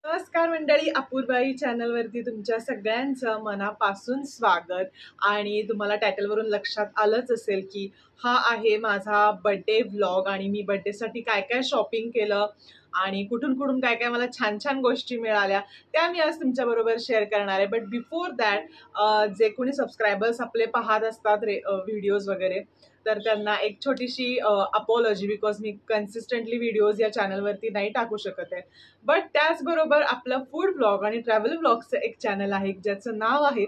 नमस्कार मंडळी, अपूर्वाई चॅनलवरती तुमच्या सगळ्यांचं मनापासून स्वागत. आणि तुम्हाला टायटलवरून लक्षात आलंच असेल की हा आहे माझा बर्थडे व्लॉग आणि मी बर्थडेसाठी काय काय शॉपिंग केलं आणि कुठून कुठून काय काय मला छान छान गोष्टी मिळाल्या त्या मी आज तुमच्याबरोबर शेअर करणार आहे. बट बिफोर दॅट जे कोणी सबस्क्रायबर्स आपले पाहत असतात व्हिडिओज वगैरे, तर त्यांना एक छोटीशी apology, because me consistently videos या चॅनलवरती नाही टाकू शकत आहे. बट त्याचबरोबर आपलं फूड ब्लॉग आणि ट्रॅव्हल ब्लॉगचं एक चॅनल आहे ज्याचं नाव आहे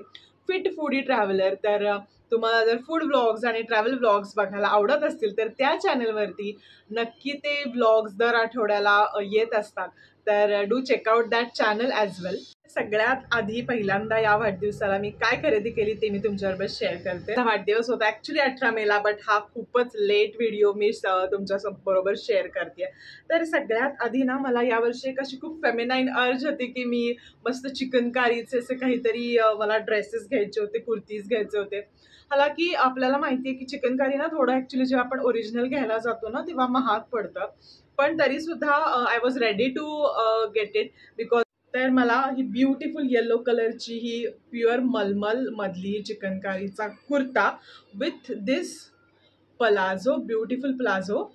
फिट फूडी ट्रॅव्हलर. तर तुम्हाला जर फूड ब्लॉग्स आणि ट्रॅव्हल ब्लॉग्स बघायला आवडत असतील तर त्या चॅनलवरती नक्की ते ब्लॉग्स दर आठवड्याला येत असतात. तर do check out that channel as well. सगळ्यात आधी पहिल्यांदा या वाढदिवसाला मी काय खरेदी केली ते मी तुमच्याबरोबर शेअर करते. हा वाढदिवस होता ॲक्च्युली 18 मेला, बट हा खूपच लेट व्हिडिओ मी तुमच्या बरोबर शेअर करते. तर सगळ्यात आधी ना मला यावर्षी एक अशी खूप फेमिनाईन अर्ज होती की मी मस्त चिकनकारीचे असे काहीतरी मला ड्रेसेस घ्यायचे होते, कुर्तीज घ्यायचे होते. हालाकी आपल्याला माहिती आहे की चिकनकारी ना थोडं ॲक्च्युली जेव्हा आपण ओरिजिनल घ्यायला जातो ना तेव्हा महाग पडतं, पण तरी सुद्धा I was ready to get it because. तर मला ही ब्युटिफुल येलो कलरची ही प्युअर मलमल मधली चिकनकारीचा kurta with this palazzo, beautiful palazzo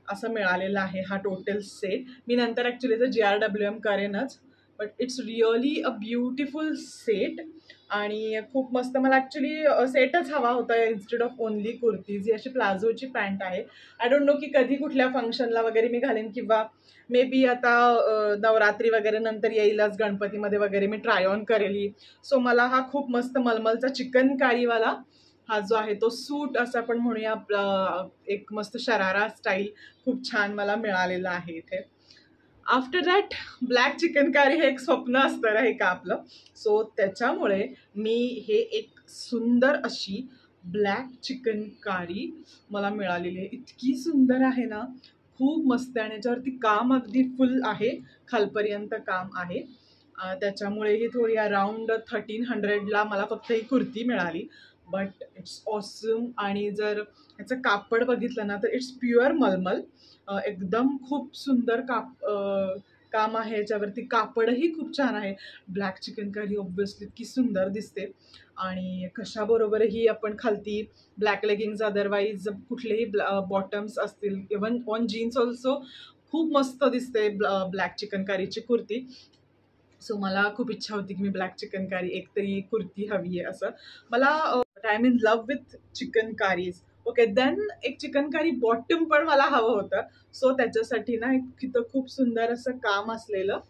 असं मिळालेलं आहे. हा टोटल सेट मी नंतर ॲक्च्युली तर GRWM करेनच, but it's really a beautiful set आणि खूप मस्त. मला ॲक्च्युली सेटच हवा होता इन्स्टेड ऑफ ओनली कुर्तीज. ही अशी प्लाझोची पॅन्ट आहे. आय डोंट नो की कधी कुठल्या फंक्शनला वगैरे मी घालेन किंवा मे बी आता नवरात्री वगैरे नंतर येईलच, गणपतीमध्ये वगैरे मी ट्राय ऑन करेल. सो मला हा खूप मस्त मलमलचा चिकनकारीवाला हा जो आहे तो सूट असं आपण म्हणूया, एक मस्त शरारा स्टाईल खूप छान मला मिळालेला आहे इथे. आफ्टर दॅट ब्लॅक चिकनकारी हे एक स्वप्न असतं आहे का आपलं. सो त्याच्यामुळे मी हे एक सुंदर अशी ब्लॅक चिकनकारी मला मिळालेली आहे. इतकी सुंदर आहे ना, खूप मस्त. आणि याच्यावरती काम अगदी फुल आहे, खालपर्यंत काम आहे. त्याच्यामुळे ही थोडी अराउंड 1300ला मला फक्त ही कुर्ती मिळाली. But it's awesome. आणि जर ह्याचं कापड बघितलं ना तर इट्स प्युअर मलमल. एकदम खूप सुंदर काम आहे याच्यावरती. कापडही खूप छान आहे. ब्लॅक चिकनकारी ऑब्व्हियसली इतकी सुंदर दिसते. आणि कशाबरोबरही आपण खालती ब्लॅक लेगिंग्स, अदरवाईज कुठलेही बॉटम्स असतील, इवन ऑन जीन्स ऑल्सो खूप मस्त दिसते ब्लॅक चिकनकारीची कुर्ती. सो मला खूप इच्छा होती की मी ब्लॅक चिकनकारी एक तरी कुर्ती हवी आहे असं मला. I am in love with chikankaris. Okay, then एक चिकनकारी बॉटम पण मला हवं होतं. सो त्याच्यासाठी ना एक इथं खूप सुंदर असं काम असलेलं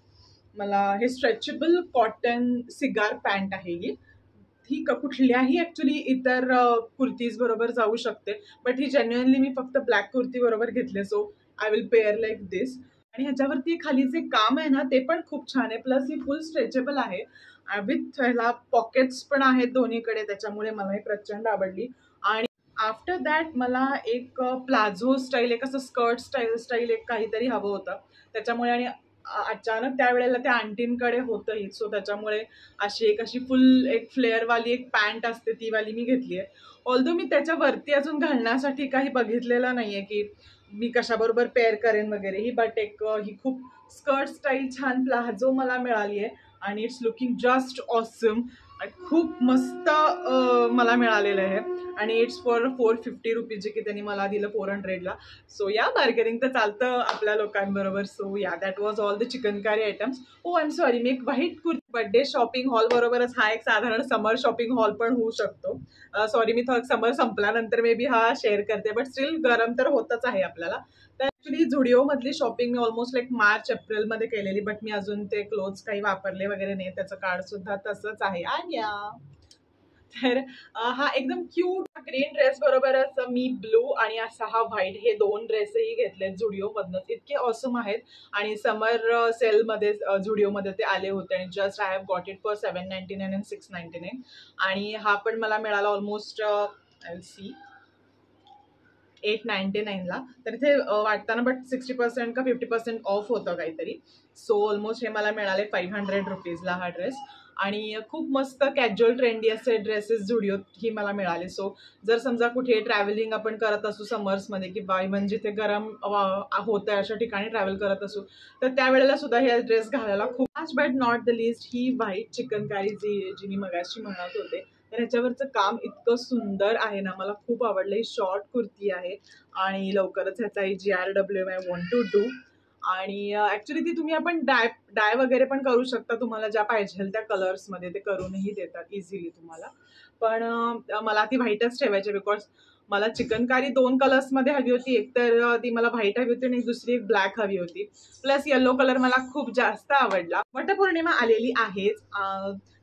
मला हे स्ट्रेचेबल कॉटन सिगार पॅन्ट आहे ही. ही कुठल्याही ॲक्च्युली इतर कुर्तीज बरोबर जाऊ शकते, बट ही जेन्युअनली मी फक्त ब्लॅक कुर्ती बरोबर घेतले. So I will pair like this. आणि ह्याच्यावरती खाली जे काम आहे ना ते पण खूप छान आहे. प्लस ही फुल स्ट्रेचेबल आहे विथ ह्याला पॉकेट्स पण आहेत दोन्हीकडे, त्याच्यामुळे मला ही प्रचंड आवडली. आणि आफ्टर दॅट मला एक प्लाझो स्टाईल, एक असं स्कर्ट स्टाईल एक काहीतरी हवं होतं. त्याच्यामुळे आणि अचानक त्यावेळेला त्या आंटींकडे होतंही, सो त्याच्यामुळे अशी एक अशी फुल एक फ्लेअरवाली एक पॅन्ट असते ती वाली मी घेतली आहे. ऑल्दो मी त्याच्यावरती अजून घालण्यासाठी काही बघितलेलं नाही आहे की मी कशाबरोबर पेअर करेन वगैरे ही. बट एक ही खूप स्कर्ट स्टाईल छान प्लाझो मला मिळाली आहे आणि इट्स लुकिंग जस्ट ऑसम. खूप मस्त मला मिळालेलं आहे. आणि इट्स फॉर 450 रुपीज, जे की त्यांनी मला दिलं 400ला. सो या बार्गेनिंग तर चालतं आपल्या लोकांबरोबर. So yeah that was all the chikankari items. Oh I am sorry, मी एक white kurti birthday shopping haul बरोबरच हा एक साधारण समर शॉपिंग हॉल पण होऊ शकतो. सॉरी, मी समर संपल्यानंतर मे बी हा शेअर करते, बट स्टील गरम तर होतच आहे आपल्याला. तर ॲक्च्युली झुडिओमधली शॉपिंग मी ऑलमोस्ट लाईक मार्च एप्रिलमध्ये केलेली, बट मी अजून ते क्लोथ्स काही वापरले वगैरे नाही. त्याचं कार्ड सुद्धा तसंच आहे. आणि तर हा एकदम क्यूट ग्रीन ड्रेस बरोबरच मी ब्लू आणि असा हा व्हाईट हे दोन ड्रेसही घेतलेत झुडिओमधनंच. इतके ऑसम आहेत. आणि समर सेलमध्ये झुडिओमध्ये ते आले होते आणि just I have got it for 799 and 699. आणि हा पण मला मिळाला ऑलमोस्ट आय विल सी 899ला. तर इथे वाटताना बट 60% का 50% ऑफ होतं काहीतरी. सो ऑलमोस्ट हे मला मिळाले 500 रुपीजला हा ड्रेस. आणि खूप मस्त कॅज्युअल ट्रेंडी असे ड्रेसेस झुडिओत ही मला मिळाले. सो जर समजा कुठे ट्रॅव्हलिंग आपण करत असू समर्समध्ये किंवा इव्हन जिथे गरम होतं अशा ठिकाणी ट्रॅव्हल करत असू तर त्यावेळेला सुद्धा हे ड्रेस घालायला खूप. Last but not the least ही व्हाईट चिकनकारी जी मी मगाशी म्हणत होते तर ह्याच्यावरचं काम इतकं सुंदर आहे ना, मला खूप आवडलं. ही शॉर्ट कुर्ती आहे आणि लवकरच ह्याचा GRWM I want to do. आणि ॲक्च्युली ती तुम्ही आपण डाय वगैरे पण करू शकता, तुम्हाला ज्या पाहिजे त्या कलर्समध्ये ते करूनही देतात इझिली तुम्हाला. पण मला ती व्हाईटच ठेवायची बिकॉज मला चिकनकारी 2 कलर्समध्ये हवी होती. एक तर ती मला व्हाईट हवी होती आणि दुसरी एक ब्लॅक हवी होती. प्लस येलो कलर मला खूप जास्त आवडला. वटपौर्णिमा आलेली आहेच,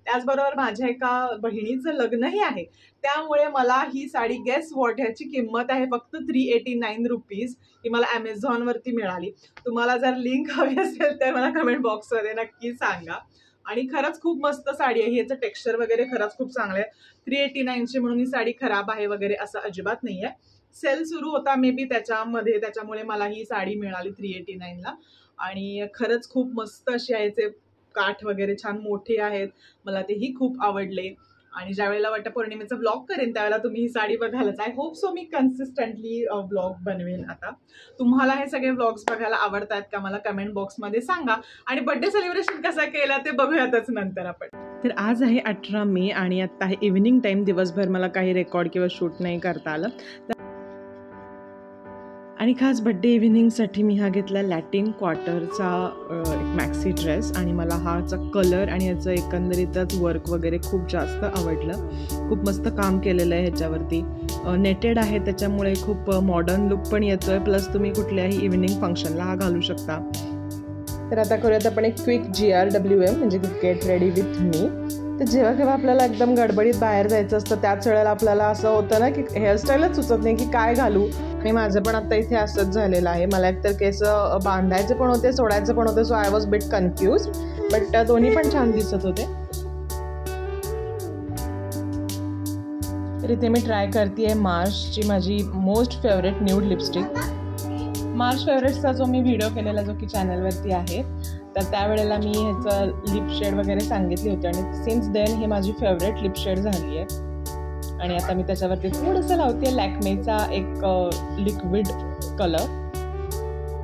त्याचबरोबर माझ्या एका बहिणीचं लग्नही आहे. त्यामुळे मला ही साडी गेस वॉट ह्याची किंमत आहे फक्त 389 रुपीज. ही मला ॲमेझॉनवरती मिळाली. तुम्हाला जर लिंक हवी असेल तर मला कमेंट बॉक्समध्ये नक्की सांगा. आणि खरंच खूप मस्त साडी आहे. ह्याचं टेक्स्चर वगैरे खरंच खूप चांगलं आहे. 389ची म्हणून ही साडी खराब आहे वगैरे असं अजिबात नाही आहे. सेल सुरू होता मे बी त्याच्यामुळे मला ही साडी मिळाली 389ला. आणि खरंच खूप मस्त अशी आहे. ते काठ वगैरे छान मोठे आहेत, मला तेही खूप आवडले. आणि ज्यावेळेला वटपौर्णिमेचा ब्लॉग करेन त्यावेळेला तुम्ही ही साडी बघालच. आय होप सो मी कन्सिस्टंटली ब्लॉग बनवेन. आता तुम्हाला हे सगळे ब्लॉग्स बघायला आवडतात का मला कमेंट बॉक्समध्ये सांगा. आणि बर्थडे सेलिब्रेशन कसा केला ते बघूयातच नंतर आपण. तर आज आहे 18 मे आणि आत्ता आहे इव्हिनिंग टाईम. दिवसभर मला काही रेकॉर्ड किंवा शूट नाही करता आलं. आणि खास बड्डे इव्हिनिंगसाठी मी हा घेतला लॅटिन क्वार्टरचा एक मॅक्सी ड्रेस. आणि मला हाचा कलर आणि याचं एकंदरीतच वर्क वगैरे खूप जास्त आवडलं. खूप मस्त काम केलेलं आहे ह्याच्यावरती. नेटेड आहे त्याच्यामुळे खूप मॉडर्न लुक पण येतो आहे. प्लस तुम्ही कुठल्याही इव्हिनिंग फंक्शनला हा घालू शकता. तर आता करूयात आपण एक क्विक GRWM म्हणजे गेट रेडी विथ मी. तर जेव्हा केव्हा आपल्याला एकदम गडबडीत बाहेर जायचं असतं त्याच वेळेला आपल्याला असं होतं ना की हेअरस्टाईलच सुचत नाही की काय घालू. आणि माझं पण आता इथे असंच झालेलं आहे. मला एकतर केस बांधायचे पण होते सोडायचे पण होते. So I was bit confused but दोन्ही पण छान दिसत होते. तर इथे मी ट्राय करते आहे मार्सची माझी most favourite nude lipstick. March फेवरेट्सचा जो मी व्हिडिओ केलेला जो की चॅनलवरती आहे तर त्यावेळेला मी ह्याचं लिप शेड वगैरे सांगितली होती. आणि सिन्स देन ही माझी फेवरेट लिप शेड झाली आहे. आणि आता मी त्याच्यावरती थोडंसं लावते लॅक्मेचा एक लिक्विड कलर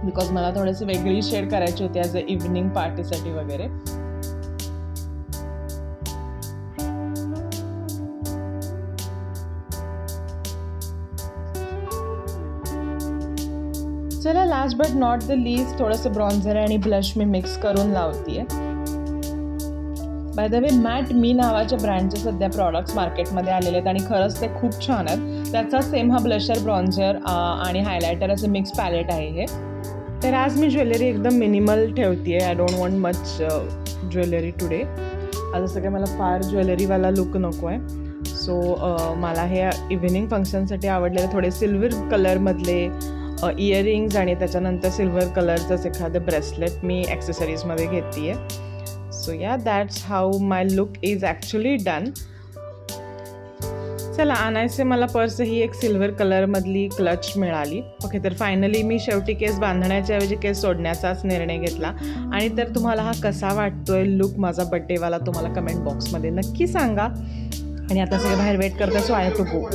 बिकॉज मला थोडीशी वेगळी शेड करायची होती ॲज अ इव्हिनिंग पार्टीसाठी वगैरे. चला last but not the least थोडंसं ब्रॉन्झर आणि ब्लश मी मिक्स करून लावते आहे. बाय द वे मॅट मी नावाच्या ब्रँडचे सध्या प्रॉडक्ट्स मार्केटमध्ये आलेले आहेत आणि खरंच ते खूप छान आहेत. त्याचा सेम हा ब्लशर ब्रॉन्झर आणि हायलायटर असं मिक्स पॅलेट आहे हे. तर आज मी ज्वेलरी एकदम मिनिमल ठेवते आहे. I don't want much jewellery today. आज सगळं मला फार ज्वेलरीवाला लुक नको आहे. सो मला हे इव्हिनिंग फंक्शनसाठी आवडलेले थोडे सिल्वर कलरमधले इयरिंग्ज आणि त्याच्यानंतर सिल्वर कलरचंच एखादं ब्रेसलेट मी ॲक्सेसरीजमध्ये घेते आहे. सो या that's how my look is actually done. चला आणायचे मला पर्स ही एक सिल्वर कलरमधली क्लच मिळाली. ओके तर फायनली मी शेवटी केस बांधण्याच्या ऐवजी केस सोडण्याचाच निर्णय घेतला. आणि तर तुम्हाला हा कसा वाटतोय लुक माझा बड्डेवाला तुम्हाला कमेंट बॉक्समध्ये नक्की सांगा. आणि आता सगळे बाहेर वेट करता so I have to go.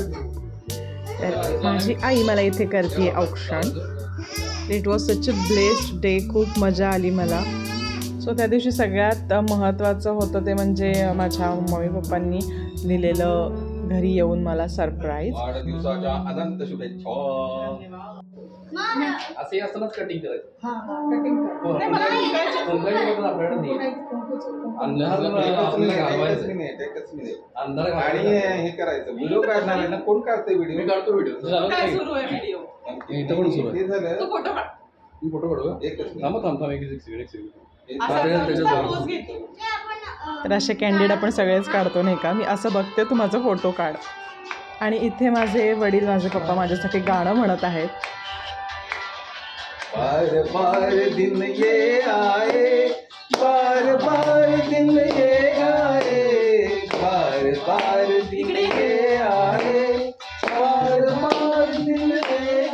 तर माझी आई मला इथे करते औक्षण. It was such a blessed day. खूप मजा आली मला. सो त्या दिवशी सगळ्यात महत्त्वाचं होतं ते म्हणजे माझ्या मम्मी पप्पांनी लिहिलेलं घरी येऊन मला सरप्राईज. वाढदिवसाच्या अनंत शुभेच्छा. असे असतानाच कटिंग करायचं. आणि हे करायचं व्हिडिओ काढणार आहे ना. कोण काढतोय व्हिडिओ? मी काढतो व्हिडिओ. इथं पण सुरू आहे. झालं फोटो काढू. एकच थांबा तर असे कॅन्डिड आपण सगळेच काढतो नाही का. मी असं बघते तू माझा फोटो काढ. आणि इथे माझे वडील माझे पप्पा माझ्यासाठी गाणं म्हणत आहेत. बार बार दिन ये आए, बार बार दिन ये आए, बार बार दिन ये आए, बार बार दिन ये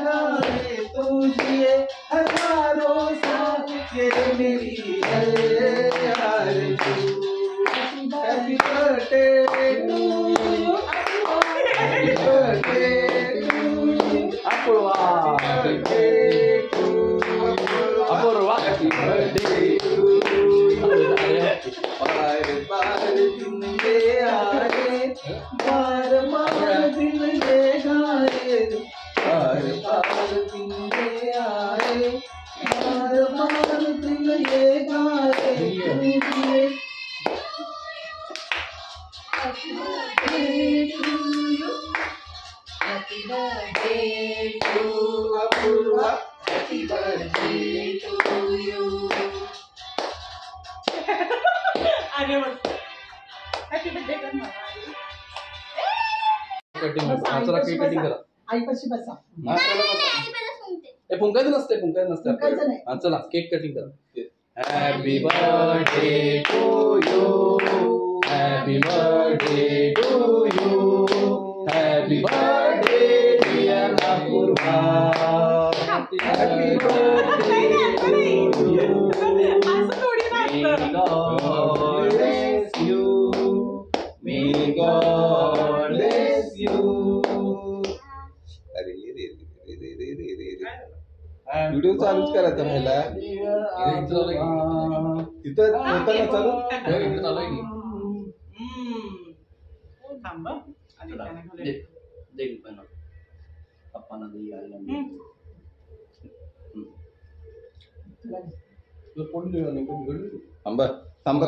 बार बार दिन ये गाए, बार बार दिन ये आए, बार बार दिन ये गाए, Happy birthday to Apurva, happy birthday to you. आगे बढ़. Happy birthday कर मला. कटिंग चला केक कटिंग करा. आईपाशी बसा. फुंकायचं नसते हा चला केक कटिंग करा. Happy birthday to you, happy birthday to you, happy birthday dear Apurva, happy birthday to you. असं थोडी God bless you, may God bless you. अरे रे रे रे रे रे रे व्हिडिओ चालूच करायचा राहिला तिथं होताना चालू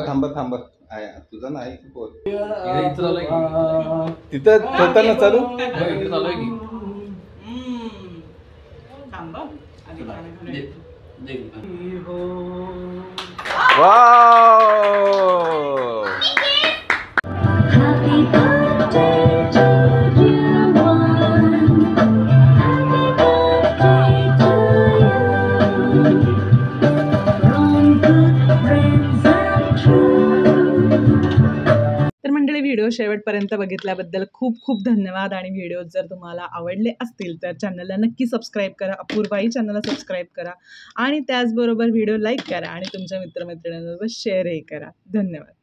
थांब थांब तुझा नाही तिथं होताना चालू wow Happy birthday to you, one. Happy birthday to you. From good friends and true. तर मंडळी व्हिडिओ शेवटपर्यंत बघितल्याबद्दल खूप खूप धन्यवाद. आणि व्हिडिओ जर तुम्हाला आवडले असतील तर चॅनलला नक्की सबस्क्राईब करा, अपूर्वाई चॅनलला सबस्क्राईब करा आणि त्याचबरोबर व्हिडिओ लाईक करा आणि तुमच्या मित्रमैत्रिणींबरोबर शेअरही करा. धन्यवाद.